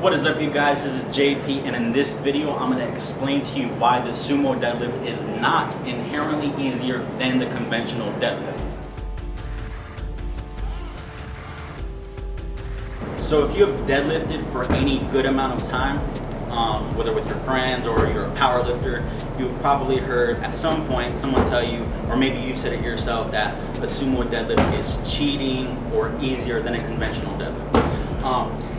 What is up, you guys? This is JP, and in this video I'm going to explain to you why the sumo deadlift is not inherently easier than the conventional deadlift. So if you have deadlifted for any good amount of time, whether with your friends or you're a power lifter, you've probably heard at some point someone tell you, or maybe you've said it yourself, that a sumo deadlift is cheating or easier than a conventional deadlift.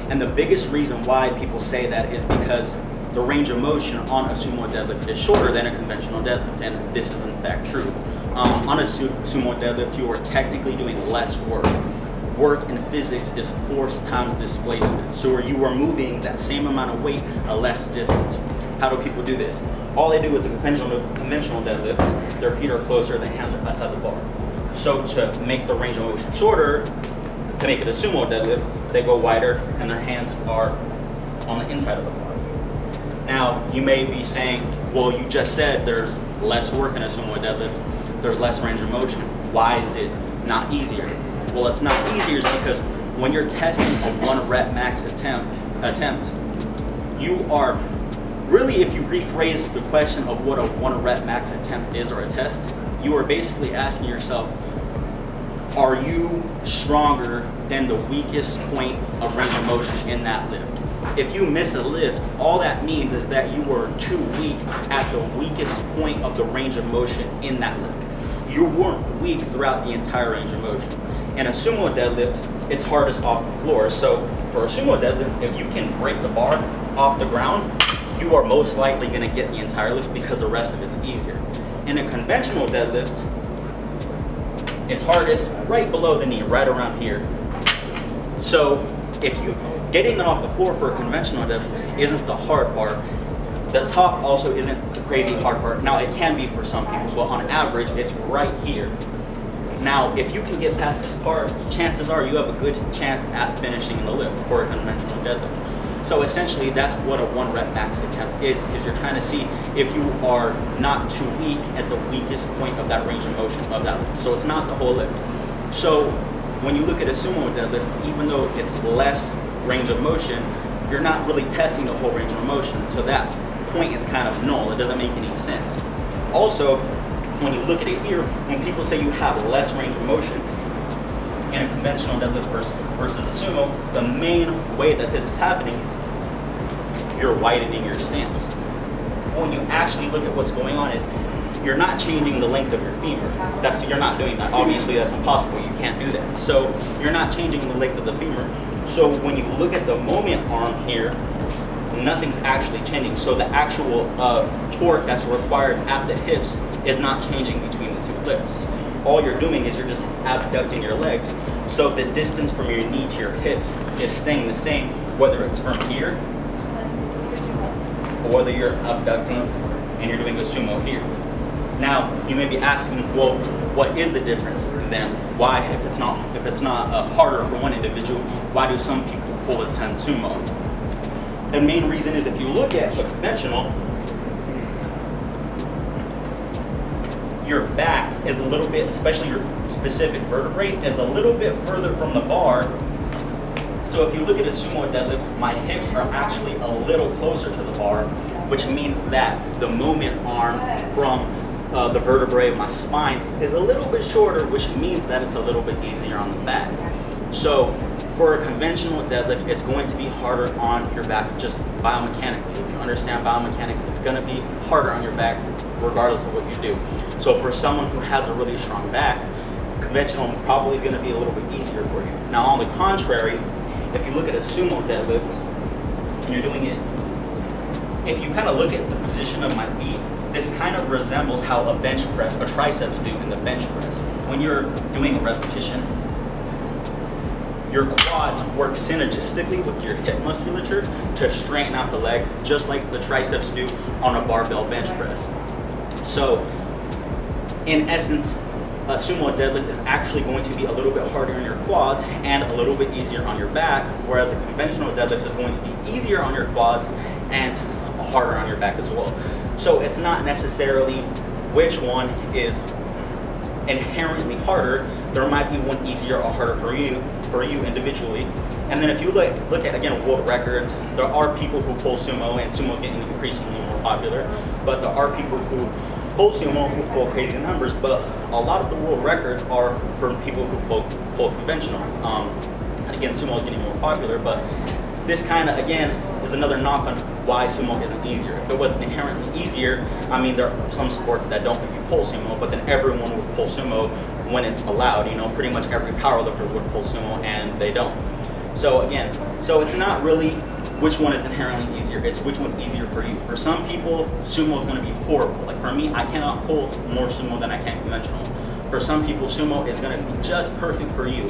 And the biggest reason why people say that is because the range of motion on a sumo deadlift is shorter than a conventional deadlift, and this is in fact true. On a sumo deadlift, you are technically doing less work. Work in physics is force times displacement. So you are moving that same amount of weight a less distance. How do people do this? All they do is a conventional deadlift, their feet are closer, their hands are outside the bar. So to make the range of motion shorter, to make it a sumo deadlift, they go wider and their hands are on the inside of the bar. Now, you may be saying, well, you just said there's less work in a sumo deadlift, there's less range of motion. Why is it not easier? Well, it's not easier because when you're testing a 1 rep max attempt, you are really, if you rephrase the question of what a 1 rep max attempt is or a test, you are basically asking yourself, are you stronger than the weakest point of range of motion in that lift? If you miss a lift, all that means is that you were too weak at the weakest point of the range of motion in that lift. You weren't weak throughout the entire range of motion. In a sumo deadlift, it's hardest off the floor. So for a sumo deadlift, if you can break the bar off the ground, you are most likely going to get the entire lift because the rest of it's easier. In a conventional deadlift, it's hardest right below the knee, right around here. So if you getting it off the floor for a conventional deadlift isn't the hard part, the top also isn't the crazy hard part. Now it can be for some people, but on average, it's right here. Now, if you can get past this part, chances are you have a good chance at finishing the lift for a conventional deadlift. So essentially, that's what a 1 rep max attempt is you're trying to see if you are not too weak at the weakest point of that range of motion of that lift. So it's not the whole lift. So when you look at a sumo deadlift, even though it's less range of motion, you're not really testing the whole range of motion. So that point is kind of null. It doesn't make any sense. Also, when you look at it here, when people say you have less range of motion in a conventional deadlift versus a sumo, the main way that this is happening is you're widening your stance. When you actually look at what's going on is you're not changing the length of your femur. You're not doing that. Obviously, that's impossible. You can't do that. So you're not changing the length of the femur. So when you look at the moment arm here, nothing's actually changing. So the actual torque that's required at the hips is not changing between the two lifts. All you're doing is you're just abducting your legs. So the distance from your knee to your hips is staying the same, whether it's from here or whether you're abducting and you're doing a sumo here. Now, you may be asking, well, what is the difference then? Why, if it's not harder for one individual, why do some people pull a 10 sumo? The main reason is if you look at a conventional, your back is a little bit, especially your specific vertebrae, is a little bit further from the bar. So if you look at a sumo deadlift, my hips are actually a little closer to the bar, which means that the movement arm from the vertebrae of my spine is a little bit shorter, which means that it's a little bit easier on the back. So for a conventional deadlift, it's going to be harder on your back just biomechanically. If you understand biomechanics, it's going to be harder on your back regardless of what you do. So for someone who has a really strong back, conventional probably is going to be a little bit easier for you. Now on the contrary, if you look at a sumo deadlift and you're doing it, if you kind of look at the position of my feet, this kind of resembles how a bench press, a triceps do in the bench press. When you're doing a repetition, your quads work synergistically with your hip musculature to straighten out the leg, just like the triceps do on a barbell bench press. So, in essence, a sumo deadlift is actually going to be a little bit harder on your quads and a little bit easier on your back, whereas a conventional deadlift is going to be easier on your quads and harder on your back as well. So it's not necessarily which one is inherently harder. There might be one easier or harder for you individually, And then if you look at, again, world records, there are people who pull sumo, and sumo is getting increasingly more popular, but there are people who pull sumo who pull crazy numbers, but a lot of the world records are for people who pull conventional. And again, sumo is getting more popular, but this kind of, again, is another knock on why sumo isn't easier. If it was inherently easier, I mean, there are some sports that don't make you pull sumo, but then everyone would pull sumo when it's allowed. You know, pretty much every powerlifter would pull sumo, and they don't. So again, so it's not really which one is inherently easier, it's which one's easier for you. For some people, sumo is going to be horrible. Like for me, I cannot pull more sumo than I can conventional. For some people, sumo is going to be just perfect for you.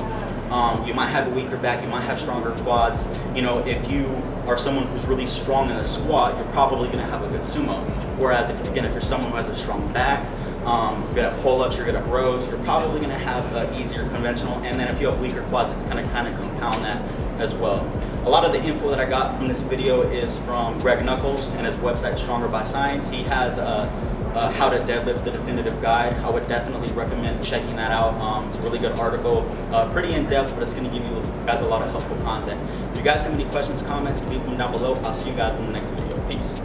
You might have a weaker back, you might have stronger quads. You know, if you are someone who's really strong in a squat, you're probably going to have a good sumo. Whereas if you're someone who has a strong back, you're good at pull-ups, you're good at rows, you're probably going to have an easier conventional. And then if you have weaker quads, it's going to kind of compound that as well. A lot of the info that I got from this video is from Greg Knuckles and his website Stronger by Science. He has a How to Deadlift, the definitive guide. I would definitely recommend checking that out. It's a really good article, pretty in-depth, but it's going to give you guys a lot of helpful content. If you guys have any questions, comments, leave them down below. I'll see you guys in the next video. Peace.